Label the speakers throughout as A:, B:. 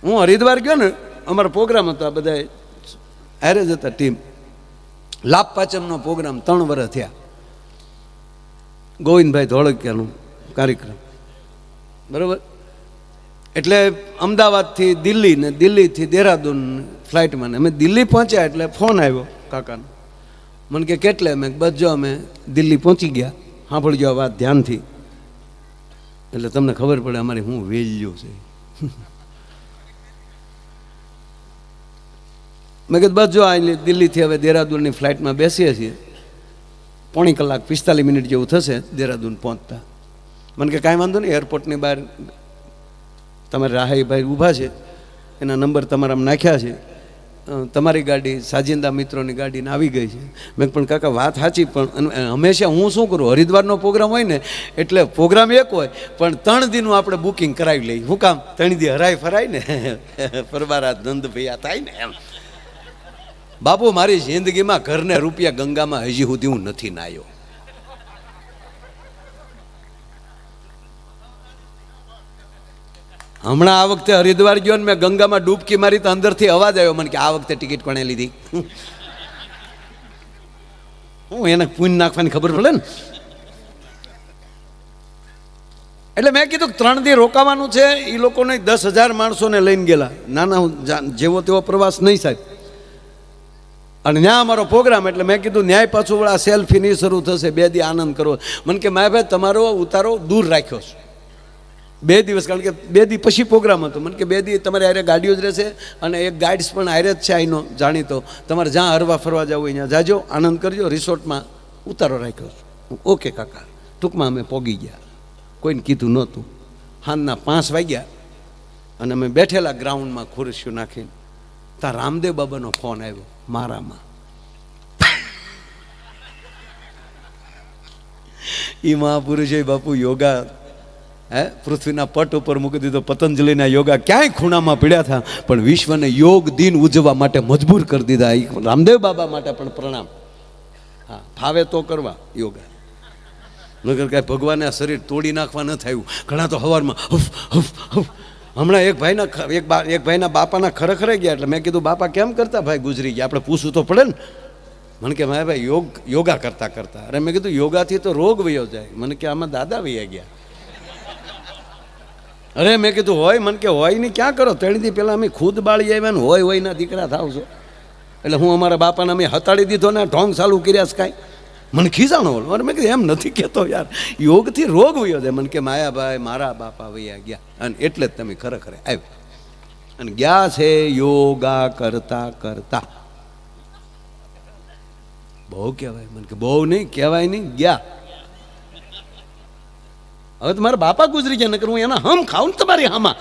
A: હું હરિદ્વાર ગયો ને, અમારો પ્રોગ્રામ હતો, આ બધા હારે જ હતા ટીમ. લાભ પાચમનો પ્રોગ્રામ 3 વર્ષ થયા. ગોવિંદભાઈ ધોળકિયાનો કાર્યક્રમ, બરાબર. એટલે અમદાવાદથી દિલ્હી ને દિલ્હીથી દેહરાદૂન ફ્લાઇટમાં ને અમે દિલ્હી પહોંચ્યા એટલે ફોન આવ્યો કાકાનો. મને કે કેટલે? મેં બસ જો અમે દિલ્હી પહોંચી ગયા. સાંભળજો આ વાત ધ્યાનથી, એટલે તમને ખબર પડે અમારી હું વેલ્યુ છે. મેં કીધું બસ જો આ દિલ્હીથી હવે દેહરાદૂનની ફ્લાઇટમાં બેસીએ છીએ, 3 કલાક 45 મિનિટ જેવું થશે દેહરાદૂન પહોંચતા. મને કે કાંઈ વાંધો નહીં, એરપોર્ટની બહાર તમારે રાહાઈભાઈ ઊભા છે, એના નંબર તમારામાં નાખ્યા છે, તમારી ગાડી સાજિંદા મિત્રોની ગાડીને આવી ગઈ છે. મેં પણ કાકા વાત સાચી, પણ હંમેશા હું શું કરું, હરિદ્વારનો પ્રોગ્રામ હોય ને એટલે પ્રોગ્રામ એક હોય પણ 3 દિનનું આપણે બુકિંગ કરાવી લઈએ. શું કામ? 3 દી હરાય ફરાય ને, પરબારા નંદ ભૈયા થાય ને એમ. બાપુ મારી જિંદગીમાં ઘરને રૂપિયા ગંગામાં હજી સુધી હું નથી નાયો. હમણાં આ વખતે હરિદ્વાર ગયો ને મેં ગંગામાં ડૂબકી મારી તો અંદરથી અવાજ આવ્યો મને કે આ વખતે ટિકિટ કોણે લીધી. હું એને પૂન નાખવાની ખબર પડે ને. એટલે મેં કીધું 3 દી રોકાવાનું છે. એ લોકોને 10,000 માણસોને લઈને ગયેલા. નાના જેવો તેવો પ્રવાસ નહીં સાહેબ. અને ત્યાં અમારો પ્રોગ્રામ, એટલે મેં કીધું ન્યાય પાછું વળા સેલ્ફી નહીં શરૂ થશે, 2 દી આનંદ કરો. મને કે માય ભાઈ તમારો ઉતારો દૂર રાખ્યો છે 2 દિવસ, કારણ કે 2 દી પછી પ્રોગ્રામ હતો. મને કે 2 દી તમારે હારે ગાડીઓ જ રહેશે અને એક ગાઈડ્સ પણ હારે જ છે અહીંનો જાણીતો, તમારે જ્યાં હરવા ફરવા જવું હોય ત્યાં જાજો, આનંદ કરજો, રિસોર્ટમાં ઉતારો રાખ્યો છે. ઓકે કાકા. ટૂંકમાં અમે પોગી ગયા, કોઈને કીધું નહોતું. સાંજના 5 વાગ્યા અને અમે બેઠેલા ગ્રાઉન્ડમાં ખુરશીઓ નાખીને, ત્યાં રામદેવ બાબાનો ફોન આવ્યો મારામાં. એ મહાપુરુષે બાપુ યોગા પૃથ્વીના પટ ઉપર મૂકી દીધો. પતંજલિના યોગા ક્યાંય ખૂણામાં પીડ્યા હતા, પણ વિશ્વને યોગ દિન ઉજવવા માટે મજબૂર કરી દીધા. એ રામદેવ બાબા માટે પણ પ્રણામ. હા, ફાવે તો કરવા યોગા, નગર કાંઈ ભગવાને આ શરીર તોડી નાખવા ન થયું. ઘણા તો સવારમાં હફ હફ હફ. હમણાં એક ભાઈના બાપાના ખરેખરે ગયા, એટલે મેં કીધું બાપા કેમ કરતા ભાઈ ગુજરી ગયા, આપણે પૂછવું તો પડે ને. મને કે મારા ભાઈ યોગા કરતા કરતા. અરે મેં કીધું યોગાથી તો રોગ વયો જાય. મને કે આમાં દાદા વયા ગયા. અરે મેં કીધું હોય. મને કે હોય નહીં, ક્યાં કરો? 3 દી પહેલાં અમે ખુદ બાળી આવ્યા ને હોય ના દીકરા થાવ છો. એટલે હું અમારા બાપાને અમે હતાડી દીધો ને ઢોંગ ચાલુ કર્યા છે કાંઈ. મને ખીજાણો બોલો. અરે મેં કીધું એમ નથી કહેતો યાર, યોગથી રોગ વયો જાય. મને કે માયાભાઈ મારા બાપા વયા ગયા, અને એટલે જ તમે ખરેખર આવ્યા. અને ગયા છે યોગા કરતા કરતા. બહુ કહેવાય? મને કે બહુ નહીં કહેવાય નહીં, ગયા. હવે તમારા બાપા ગુજરી ગયા, નકર હું એના હમ ખાઉં ને તમારી હામાં.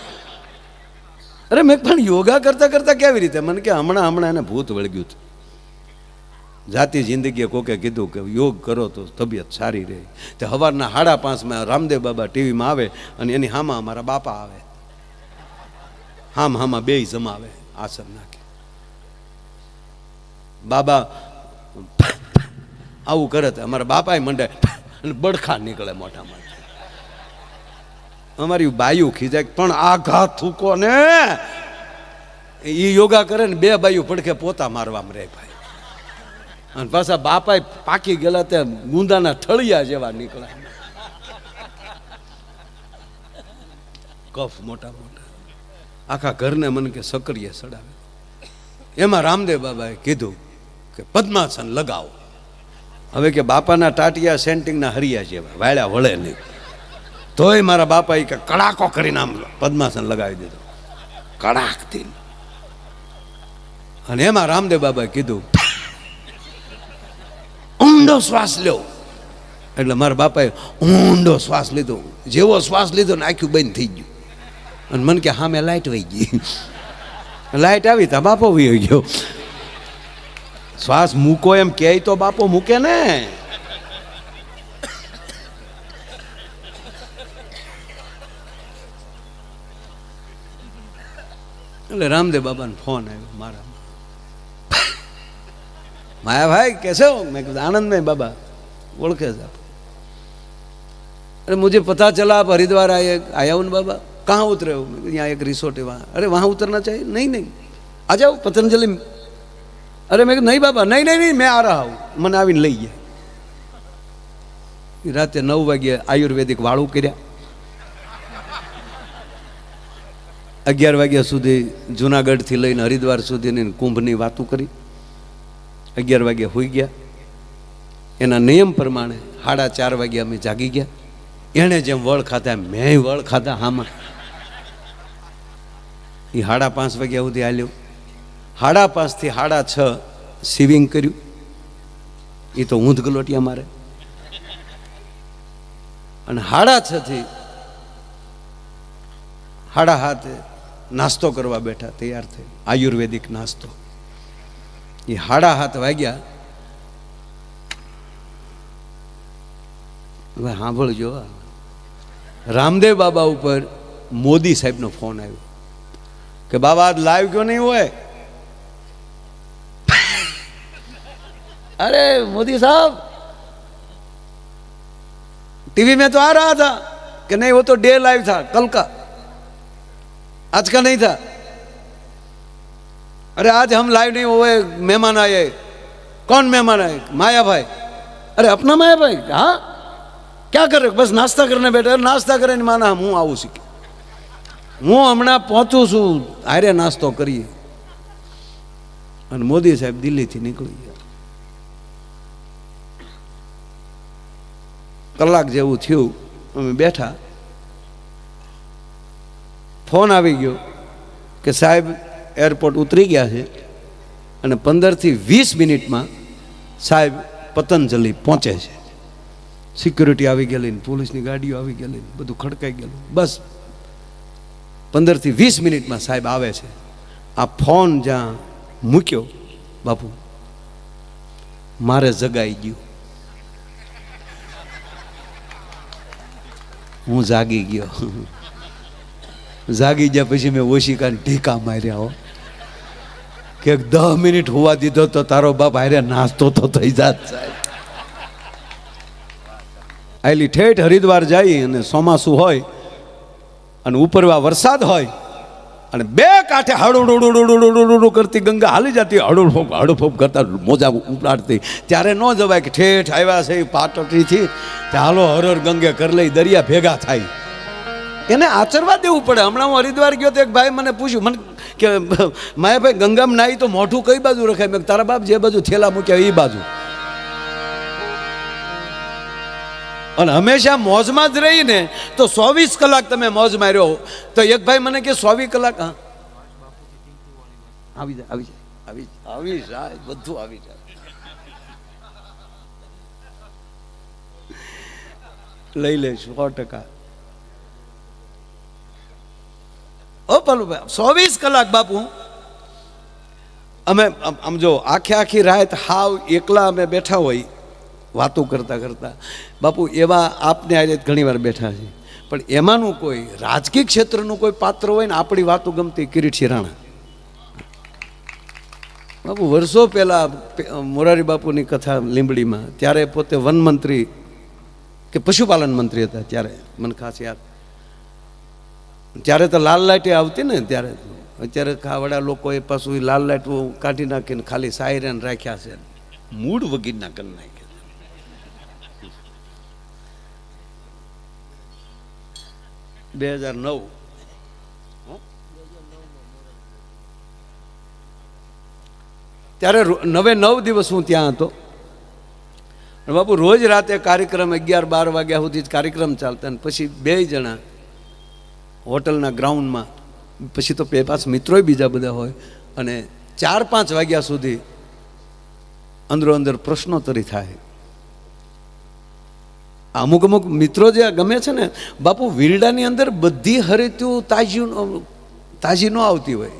A: અરે મેં પણ યોગા કરતા કરતા કેવી રીતે? મને કે હમણાં એને ભૂત વળગ્યું હતું. જાતિ જિંદગીએ કોકે કીધું કે યોગ કરો તો તબિયત સારી રહે. તે સવારના 5:30 રામદેવ બાબા ટીવીમાં આવે અને એની હામાં અમારા બાપા આવે. હામાં 2 જમાવે, આસન નાખે. બાબા આવું કરે તો અમારા બાપાએ મંડે અને બડખા નીકળે મોટામાં. અમારી બાયું ખીજાય, પણ આ ઘા થૂકો ને એ યોગા કરે ને 2 બાયું પડખે પોતા મારવામાં રહે ભાઈ. અને પાછા બાપાએ પાકી ગયેલા ત્યાં ગુંદાના ઠળિયા જેવા નીકળ્યા, કફ મોટા મોટા, આખા ઘરને મને કે સક્રિય સડાવે. એમાં રામદેવ બાબાએ કીધું કે પદ્માસન લગાવો. હવે કે બાપાના ટાટિયા સેન્ટિંગના હરિયા જેવા, વાળ્યા વળે નહીં. તોય મારા બાપાએ કે કડાકો કરીને આમ પદ્માસન લગાવી દીધો, કડાકથી. અને એમાં રામદેવ બાબાએ કીધું ઊંડો શ્વાસ લ્યો. એટલે મારા બાપાએ ઊંડો શ્વાસ લીધો. જેવો શ્વાસ લીધો ને આખું બંધ થઈ ગયું. અને મને કે હા મેં લાઈટ વહી ગઈ. લાઈટ આવી તા બાપો વહી ગયો. શ્વાસ મૂકો એમ કહે તો બાપો મૂકે ને. એટલે રામદેવ બાબાનો ફોન આવ્યો મારા. माया भाई कैसे हो? मैं आनंद में बाबा, ओळखे आप? अरे मुझे पता चला आप हरिद्वार आए, आया हूँ बाबा. कहाँ उतरे हो? यहाँ एक रिसोर्ट है वहाँ। अरे वहाँ उतरना चाहिए। नहीं नहीं, आ जाओ पतंजलि। अरे मैं नहीं बाबा, नहीं नहीं नहीं, मैं आ रहा हूँ। મને આવીને લઈ ગયા। રાતે 9 વાગે આયુર્વેદિક વાળું કર્યા। 11 વાગ્યા સુધી જુનાગઢથી લઈને હરિદ્વાર સુધીની કુંભની વાતો કરી। 11 વાગે હોઈ ગયા। એના નિયમ પ્રમાણે 4:30 વાગે અમે જાગી ગયા। એણે જેમ વળ ખાધા મેં વળ ખાધા હામાં। એ 5:30 વાગ્યા સુધી હાલ્યો। 5:30 થી 6:30 સિવિંગ કર્યું। એ તો ઊંધ ગલોટિયા મારે। અને 6:30 થી 7:30 નાસ્તો કરવા બેઠા, તૈયાર થઈ આયુર્વેદિક નાસ્તો। એ 7:30 વાગ્યા। હવે સાંભળજો, રામદેવ બાબા ઉપર મોદી સાહેબનો ફોન આવ્યો कि बाबा आज लाइव क्यों नहीं हुए? अरे मोदी साहब, टीवी में तो आ रहा था कि नहीं, वो तो डे लाइव था कल का, आज का नहीं था। अरे आज हम लाइव नहीं हुए, मेहमान आए। कौन मेहमान आए? माया भाई। अरे अपना माया भाई? हाँ, क्या कर रहे हो? बस नाश्ता करने बैठे। नाश्ता करे नहीं माना, हूँ आऊँ सीखे, હું હમણાં પહોંચું છું, હારે નાસ્તો કરીએ। અને મોદી સાહેબ દિલ્હીથી નીકળી ગયા। કલાક જેવું થયું, અમે બેઠા। ફોન આવી ગયો કે સાહેબ એરપોર્ટ ઉતરી ગયા છે અને 15 થી 20 મિનિટમાં સાહેબ પતંજલિ પહોંચે છે। સિક્યુરિટી આવી ગયેલી, પોલીસની ગાડીઓ આવી ગયેલી, બધું ખડકાઈ ગયેલું। બસ 15 થી 20 મિનિટમાં સાહેબ આવે છે। આ ફોન જ્યાં મૂક્યો બાપુ, મારે જગાઈ ગયું। હું જાગી ગયો। જાગી ગયા પછી મેં ઓશિકાને ઢીકા માર્યા હો કે 10 મિનિટ હોવા દીધો તો તારો બાપ હારે નાસ્તો તો થઈ જાત સાહેબ। આયલી ઠેઠ હરિદ્વાર જાય અને ચોમાસું હોય અને ઉપરવા વરસાદ હોય અને બે કાંઠે હળુડુડુડુડુડુડુ કરતી ગંગા હાલી જતી, હળુફોપ કરતા મોજા ઉપડાડતી, ત્યારે ન જવાય કે ઠેઠ આવ્યા છે પાટડીથી, ચાલો હરર ગંગે કર લઈ, દરિયા ભેગા થાય। એને આચરવા દેવું પડે। હમણાં હું હરિદ્વાર ગયો તો એક ભાઈ મને પૂછ્યું, મને કે માયાભાઈ ગંગામાં નાહી તો મોઢું કઈ બાજુ રખાય? મેં તારા બાપ જે બાજુ થેલા મૂક્યા એ બાજુ। અને હંમેશા મોજમાં જ રહીને તો 24 કલાક તમે મોજ માર્યો તો એક ભાઈ મને કે 24 કલાક હા આવી જાય આવી જાય આવી આવી જાય બધું આવી જાય। લઈ લેશું 100%। ઓ પાલુભાઈ 24 કલાક બાપુ અમે આમ જો આખી રાત હાવ એકલા અમે બેઠા હોય વાતો કરતા કરતા બાપુ, એવા આપને આજે ઘણી વાર બેઠા છે, પણ એમાંનું કોઈ રાજકીય ક્ષેત્રનું કોઈ પાત્ર હોય ને આપણી વાતો ગમતી, કિરીટસિંહ રાણા બાપુ વર્ષો પહેલા મોરારી બાપુની કથા લીંબડીમાં, ત્યારે પોતે વન મંત્રી કે પશુપાલન મંત્રી હતા ત્યારે, મને ખાસ યાદ। ત્યારે તો લાલ લાઈટે આવતી ને ત્યારે, અત્યારે ખાવડા લોકોએ પાછું લાલ લાઈટ કાઢી નાખીને ખાલી સાયરન રાખ્યા છે, મૂળ વગીરના કરી નાખ્યા। 2009 ત્યારે 9 દિવસ હું ત્યાં હતો। બાપુ રોજ રાતે કાર્યક્રમ 11-12 વાગ્યા સુધી જ કાર્યક્રમ ચાલતા, અને પછી 2 જણા હોટલના ગ્રાઉન્ડમાં, પછી તો 5 મિત્રો બીજા બધા હોય, અને 4-5 વાગ્યા સુધી અંદરો અંદર પ્રશ્નોત્તરી થાય। અમુક મિત્રો જે ગમે છે ને બાપુ, વીરડાની અંદર બધી હરીતું તાજી ન આવતી હોય,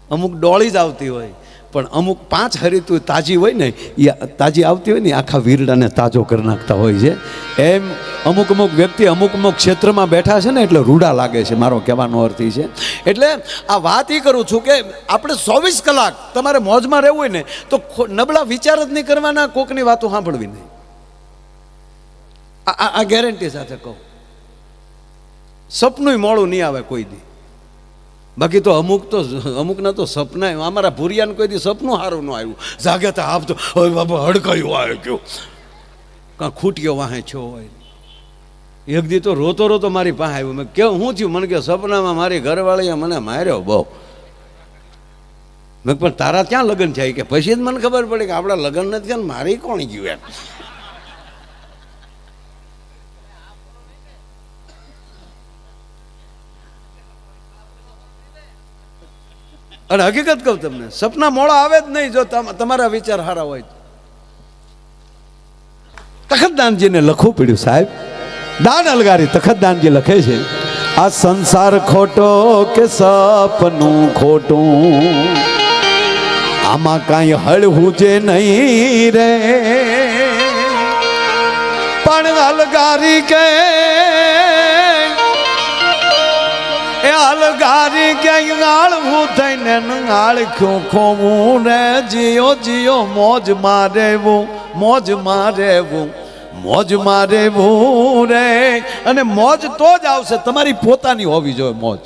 A: અમુક ડોળી જ આવતી હોય, પણ અમુક 5 હરીતું તાજી હોય ને, એ તાજી આવતી હોય ને આખા વીરડાને તાજો કરી નાખતા હોય છે। એમ અમુક વ્યક્તિ અમુક ક્ષેત્રમાં બેઠા છે ને એટલે રૂડા લાગે છે, મારો કહેવાનો અર્થ એ છે। એટલે આ વાત એ કરું છું કે આપણે 24 કલાક તમારે મોજમાં રહેવું હોય ને તો નબળા વિચાર જ નહીં કરવાના, કોકની વાતો સાંભળવી નહીં। આ ગેરંટી સાથે કહું। સપનું મોડું નહીં આવે કોઈ દી. બાકી તો અમુકના તો સપના, અમારા ભૂરિયાને કોઈ દી સપનું સારું ન આવ્યું. જાગે તો આપ તો હવે બાબા હડકાયું આવે ગયો, કાં ખૂટ્યો વાહે છો હોય. એક દી તો રોતો મારી પાસે આવ્યો. મેં કેવું શું થયું? મને કે સપનામાં મારી ઘરવાળીએ મને માર્યો બહુ. મેં પણ તારા ક્યાં લગ્ન થાય? કે પછી જ મને ખબર પડી કે આપણા લગ્ન નથી થયા ને મારી કોણ ગયું એમ. અને હકીકત કહું તમને, સપના મોડા આવે જ નહીં જો તમારા વિચાર સારા હોય. તખતદાનજીને લખવું પડ્યું સાહેબ. દાન અલગારી તખતદાનજી લખે છે, આ સંસાર ખોટો કે સપનું ખોટું, આમાં કાંઈ હળવું જે નહીં રે, પણ અલગારી કે એ અલગારી કે ગાળવું થઈને ગાળખ્યું ખોવું રે, જીઓ જીઓ મોજ મારેવું, મોજ મારેવું, મોજ મારેવું રે. અને મોજ તો જ આવશે તમારી પોતાની હોવી જોઈએ મોજ.